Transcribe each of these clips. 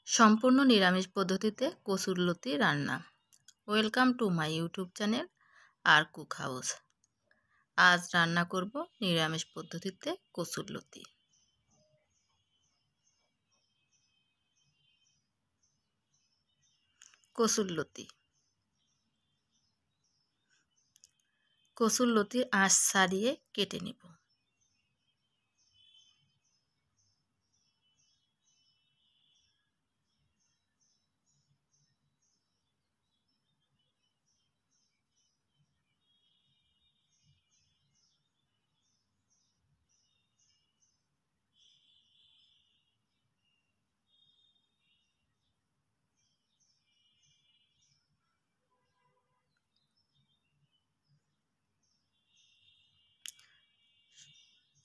সম্পূর্ণ নিরামিষ পদ্ধতিতে কচুরলতি রান্না। Welcome to my YouTube channel R Cook House. আজ রান্না করব নিরামিষ পদ্ধতিতে কচুরলতি। কচুরলতির আঁশ ছাড়িয়ে কেটে নেব।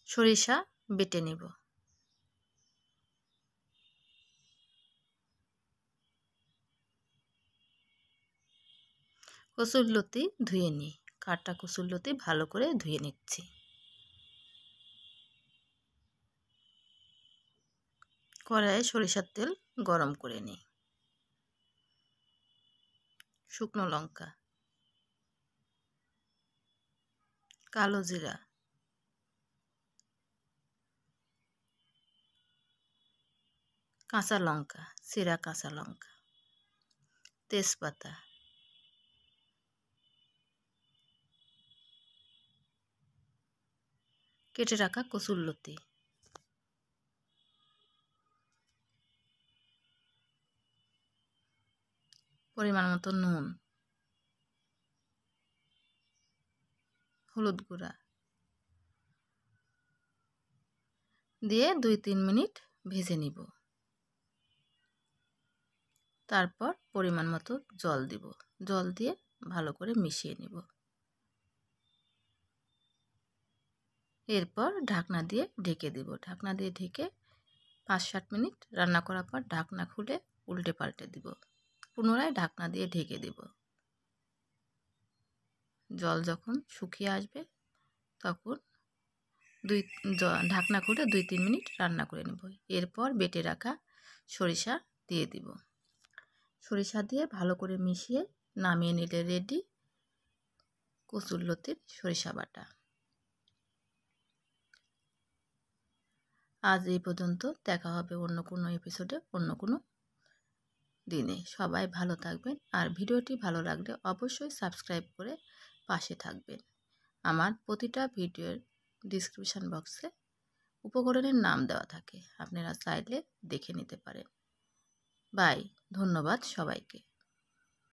সরিষা বেটে নেব। কচুরলতি ধুয়ে নিই। কাটা কচুরলতি ভালো করে ধুয়ে নিচ্ছি। কড়াইয়ে সরিষার তেল গরম করে নিই। শুকনো লঙ্কা, কালো জিরা, কাঁচা লঙ্কা, চিরা কাঁচা লঙ্কা, তেজপাতা, কেটে রাখা কচুরলতি, পরিমাণ মতো নুন, হলুদ গুঁড়া দিয়ে 2-3 মিনিট ভেজে নিব। তারপর পরিমাণ মতো জল দিব। জল দিয়ে ভালো করে মিশিয়ে নিব। এরপর ঢাকনা দিয়ে ঢেকে দেব। ঢাকনা দিয়ে ঢেকে 5-7 মিনিট রান্না করার পর ঢাকনা খুলে উল্টে পাল্টে দিব। পুনরায় ঢাকনা দিয়ে ঢেকে দেব। জল যখন শুকিয়ে আসবে তখন ঢাকনা খুলে 2-3 মিনিট রান্না করে নেব। এরপর বেটে রাখা সরিষা দিয়ে দিব। সরিষা দিয়ে ভালো করে মিশিয়ে নামিয়ে নিলে রেডি কচুরলতির সরিষা বাটা। আজ এই পর্যন্ত। দেখা হবে অন্য কোনো এপিসোডে, অন্য কোনো দিনে। সবাই ভালো থাকবেন। আর ভিডিওটি ভালো লাগলে অবশ্যই সাবস্ক্রাইব করে পাশে থাকবেন। আমার প্রতিটা ভিডিওর ডিসক্রিপশন বক্সে উপকরণের নাম দেওয়া থাকে, আপনারা চাইলে দেখে নিতে পারেন। বাই। ধন্যবাদ সবাইকে।